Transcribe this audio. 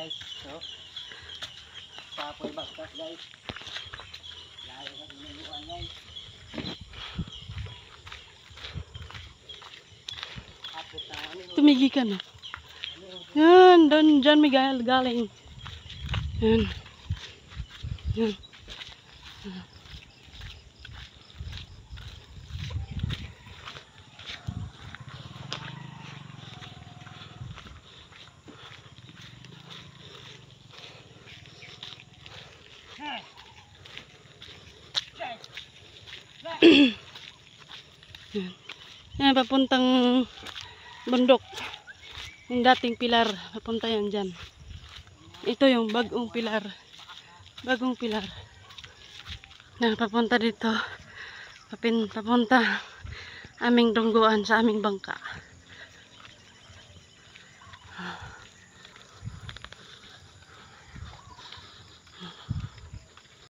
guys. So, papoy bagkas guys. Lalo ka sinubukan guys. Apot na kami. Tumigi ka na. Yan, doon, dyan may galing. Yan. Yan. Yan. Yan, papuntang bundok. Yung dating pilar, papunta yan dyan. Ito yung bagong pilar. Bagong pilar. Na papunta dito. Papunta aming dungguan sa aming bangka.